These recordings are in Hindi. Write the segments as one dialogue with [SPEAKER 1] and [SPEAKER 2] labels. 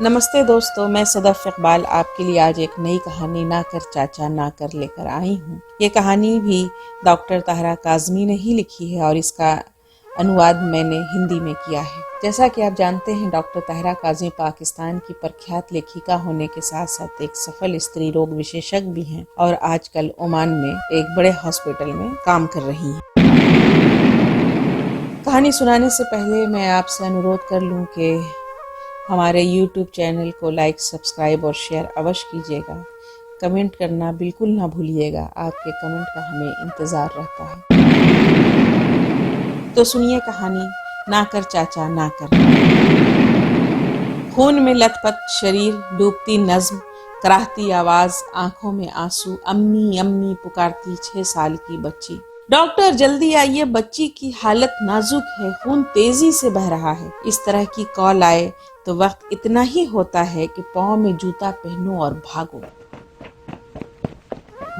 [SPEAKER 1] नमस्ते दोस्तों, मैं सदफ इकबाल आपके लिए आज एक नई कहानी ना कर चाचा ना कर लेकर आई हूँ। ये कहानी भी डॉक्टर ताहरा काज़मी ने ही लिखी है और इसका अनुवाद मैंने हिंदी में किया है। जैसा कि आप जानते हैं, डॉक्टर ताहरा काज़मी पाकिस्तान की प्रख्यात लेखिका होने के साथ साथ एक सफल स्त्री रोग विशेषज्ञ भी हैं और आजकल ओमान में एक बड़े हॉस्पिटल में काम कर रही हैं। कहानी सुनाने से पहले मैं आपसे अनुरोध कर लूँ कि हमारे YouTube चैनल को लाइक, सब्सक्राइब और शेयर अवश्य कीजिएगा। कमेंट करना बिल्कुल ना भूलिएगा, आपके कमेंट का हमें इंतज़ार रहता है। तो सुनिए कहानी ना कर चाचा ना कर। खून में लथपथ शरीर, डूबती नज्म, कराहती आवाज़, आंखों में आंसू, अम्मी अम्मी पुकारती 6 साल की बच्ची। डॉक्टर जल्दी आइए, बच्ची की हालत नाजुक है, खून तेजी से बह रहा है। इस तरह की कॉल आए तो वक्त इतना ही होता है कि पाँव में जूता पहनो और भागो।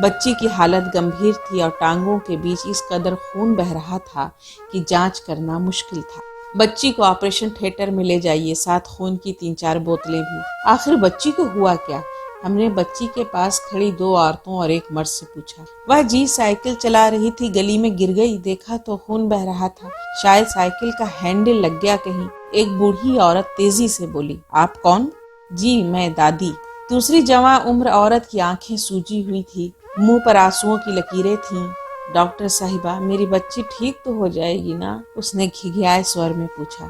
[SPEAKER 1] बच्ची की हालत गंभीर थी और टांगों के बीच इस कदर खून बह रहा था कि जांच करना मुश्किल था। बच्ची को ऑपरेशन थिएटर में ले जाइए, साथ खून की 3-4 बोतलें भी। आखिर बच्ची को हुआ क्या? हमने बच्ची के पास खड़ी 2 औरतों और एक मर्द से पूछा। वह जी साइकिल चला रही थी, गली में गिर गई, देखा तो खून बह रहा था, शायद साइकिल का हैंडल लग गया कहीं। एक बूढ़ी औरत तेजी से बोली, आप कौन? जी मैं दादी। दूसरी जवान उम्र औरत की आंखें सूजी हुई थी, मुंह पर आंसुओं की लकीरें थीं। डॉक्टर साहिबा, मेरी बच्ची ठीक तो हो जाएगी ना? उसने घिघियाए स्वर में पूछा।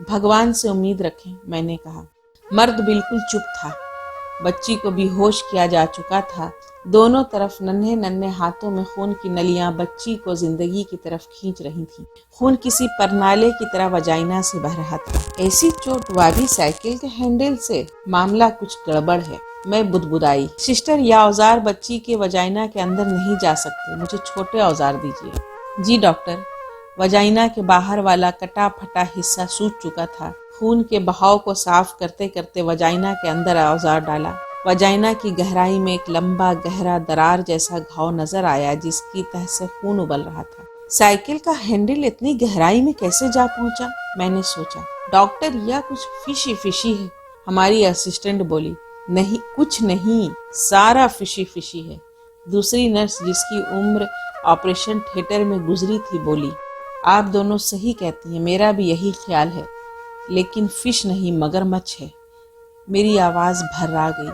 [SPEAKER 1] भगवान से उम्मीद रखें, मैंने कहा। मर्द बिल्कुल चुप था। बच्ची को बेहोश किया जा चुका था। दोनों तरफ नन्हे नन्हे हाथों में खून की नलियां बच्ची को जिंदगी की तरफ खींच रही थीं। खून किसी परनाले की तरह वजाइना से बह रहा था। ऐसी चोट, वह भी साइकिल के हैंडल से? मामला कुछ गड़बड़ है। मैं बुदबुदाई। सिस्टर, यह औजार बच्ची के वजाइना के अंदर नहीं जा सकते, मुझे छोटे औजार दीजिए। जी डॉक्टर। वजाइना के बाहर वाला कटा फटा हिस्सा सूज चुका था। खून के बहाव को साफ करते करते वजाइना के अंदर औजार डाला। वजाइना की गहराई में एक लंबा गहरा दरार जैसा घाव नजर आया जिसकी तह से खून उबल रहा था। साइकिल का हैंडल इतनी गहराई में कैसे जा पहुंचा? मैंने सोचा। डॉक्टर, यह कुछ फिशी फिशी है, हमारी असिस्टेंट बोली। नहीं, कुछ नहीं, सारा फिशी फिशी है। दूसरी नर्स, जिसकी उम्र ऑपरेशन थिएटर में गुजरी थी, बोली। आप दोनों सही कहती हैं, मेरा भी यही ख्याल है, लेकिन फिश नहीं, मगरमच्छ है। मेरी आवाज भर्रा गई।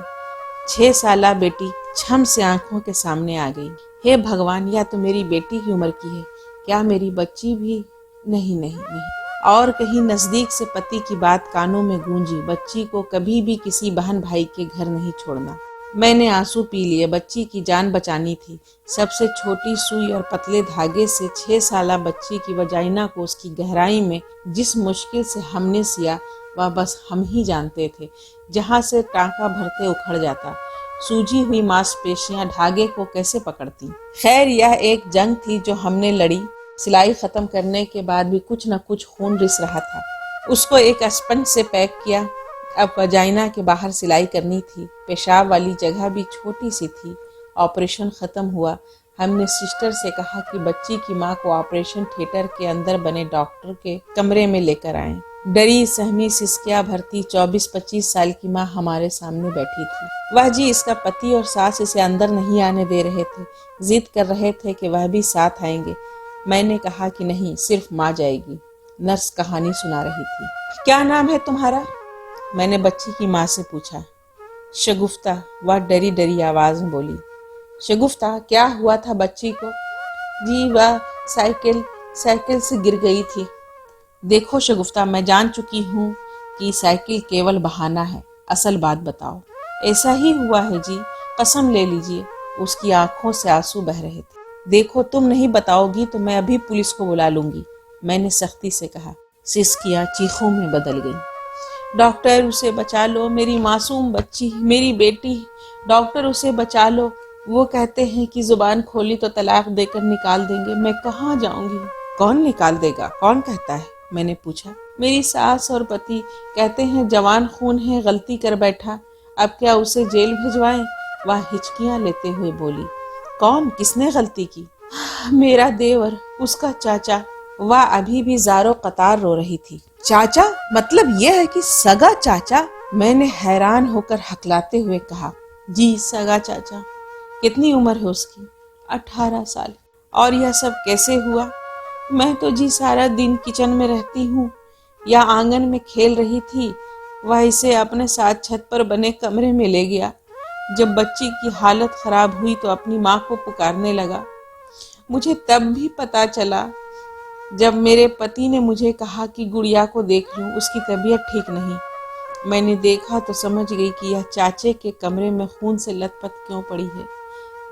[SPEAKER 1] 6 साला बेटी छम से आंखों के सामने आ गई। हे भगवान, या तो मेरी बेटी की उम्र की है, क्या मेरी बच्ची भी? नहीं नहीं नहीं। और कहीं नजदीक से पति की बात कानों में गूंजी, बच्ची को कभी भी किसी बहन भाई के घर नहीं छोड़ना। मैंने आंसू पी लिए। बच्ची की जान बचानी थी। सबसे छोटी सुई और पतले धागे से 6 साला बच्ची की वजाइना को उसकी गहराई में जिस मुश्किल से हमने सिया, वह बस हम ही जानते थे। जहां से टांका भरते उखड़ जाता, सूजी हुई मांसपेशियां धागे को कैसे पकड़ती। खैर, यह एक जंग थी जो हमने लड़ी। सिलाई खत्म करने के बाद भी कुछ न कुछ खून रिस रहा था। उसको एक स्पंज से पैक किया। अब वजाइना के बाहर सिलाई करनी थी। पेशाब वाली जगह भी छोटी सी थी। ऑपरेशन खत्म हुआ। हमने सिस्टर से कहा कि बच्ची की माँ को ऑपरेशन थिएटर के अंदर बने डॉक्टर के कमरे में लेकर आएं। डरी सहमी सिसकिया भरती 24-25 साल की माँ हमारे सामने बैठी थी। वह जी, इसका पति और सास इसे अंदर नहीं आने दे रहे थे, जिद कर रहे थे कि वह भी साथ आएंगे। मैंने कहा कि नहीं, सिर्फ माँ जाएगी। नर्स कहानी सुना रही थी। क्या नाम है तुम्हारा? मैंने बच्ची की माँ से पूछा। शगुफ्ता, वह डरी डरी आवाज में बोली। शगुफ्ता, क्या हुआ था बच्ची को? जी, वह साइकिल से गिर गई थी। देखो शगुफ्ता, मैं जान चुकी हूँ कि साइकिल केवल बहाना है, असल बात बताओ। ऐसा ही हुआ है जी, कसम ले लीजिए। उसकी आंखों से आंसू बह रहे थे। देखो, तुम नहीं बताओगी तो मैं अभी पुलिस को बुला लूंगी, मैंने सख्ती से कहा। सिसकियां चीखों में बदल गईं। डॉक्टर, उसे बचा लो, मेरी मासूम बच्ची, मेरी बेटी। डॉक्टर, उसे बचा लो। वो कहते हैं कि जुबान खोली तो तलाक देकर निकाल देंगे। मैं कहाँ जाऊंगी? कौन निकाल देगा? कौन कहता है? मैंने पूछा। मेरी सास और पति कहते हैं जवान खून है, गलती कर बैठा, अब क्या उसे जेल भिजवाएं? वह हिचकियां लेते हुए बोली। कौन? किसने गलती की? मेरा देवर, उसका चाचा। वह अभी भी ज़ारो कतार रो रही थी। चाचा? मतलब यह है कि सगा चाचा? मैंने हैरान होकर हकलाते हुए कहा, जी सगा चाचा। कितनी उम्र है उसकी? 18 साल। और यह सब कैसे हुआ? मैं तो जी सारा दिन किचन में रहती हूँ या आंगन में खेल रही थी, वह इसे अपने साथ छत पर बने कमरे में ले गया। जब बच्ची की हालत खराब हुई तो अपनी माँ को पुकारने लगा। मुझे तब भी पता चला जब मेरे पति ने मुझे कहा कि गुड़िया को देख लूं, उसकी तबीयत ठीक नहीं। मैंने देखा तो समझ गई कि यह चाचे के कमरे में खून से लथपथ क्यों पड़ी है।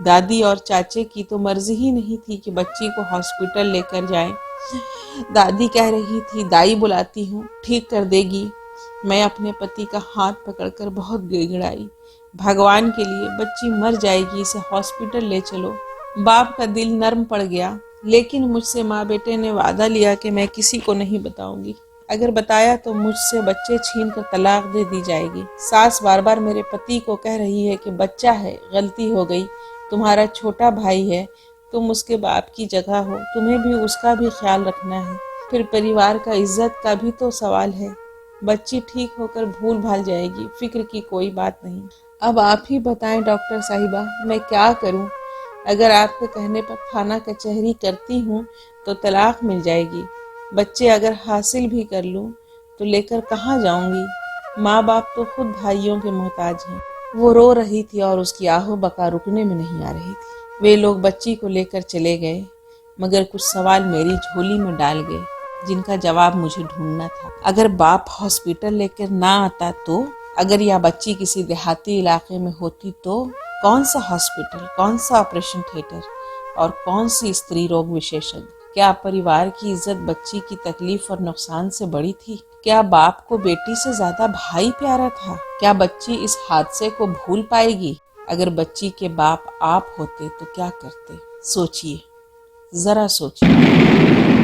[SPEAKER 1] दादी और चाचे की तो मर्जी ही नहीं थी कि बच्ची को हॉस्पिटल लेकर जाएं। दादी कह रही थी, दाई बुलाती हूँ, ठीक कर देगी। मैं अपने पति का हाथ पकड़कर बहुत गिड़गिड़ाई। भगवान के लिए बच्ची मर जाएगी, इसे हॉस्पिटल ले चलो। बाप का दिल नर्म पड़ गया, लेकिन मुझसे माँ बेटे ने वादा लिया कि मैं किसी को नहीं बताऊंगी। अगर बताया तो मुझसे बच्चे छीन कर तलाक दे दी जाएगी। सास बार बार मेरे पति को कह रही है कि बच्चा है, गलती हो गई, तुम्हारा छोटा भाई है, तुम उसके बाप की जगह हो, तुम्हें भी उसका भी ख्याल रखना है। फिर परिवार का इज्जत का भी तो सवाल है। बच्ची ठीक होकर भूल भाल जाएगी, फिक्र की कोई बात नहीं। अब आप ही बताएं डॉक्टर साहिबा, मैं क्या करूं? अगर आपके कहने पर थाना कचहरी करती हूँ तो तलाक मिल जाएगी। बच्चे अगर हासिल भी कर लूँ तो लेकर कहाँ जाऊंगी? माँ बाप तो खुद भाइयों के मोहताज हैं। वो रो रही थी और उसकी आहो बका रुकने में नहीं आ रही थी। वे लोग बच्ची को लेकर चले गए, मगर कुछ सवाल मेरी झोली में डाल गए जिनका जवाब मुझे ढूंढना था। अगर बाप हॉस्पिटल लेकर ना आता तो? अगर यह बच्ची किसी देहाती इलाके में होती तो? कौन सा हॉस्पिटल, कौन सा ऑपरेशन थिएटर और कौन सी स्त्री रोग विशेषज्ञ? क्या परिवार की इज्जत बच्ची की तकलीफ और नुकसान से बड़ी थी? क्या बाप को बेटी से ज्यादा भाई प्यारा था? क्या बच्ची इस हादसे को भूल पाएगी? अगर बच्ची के बाप आप होते तो क्या करते? सोचिए, जरा सोचिए।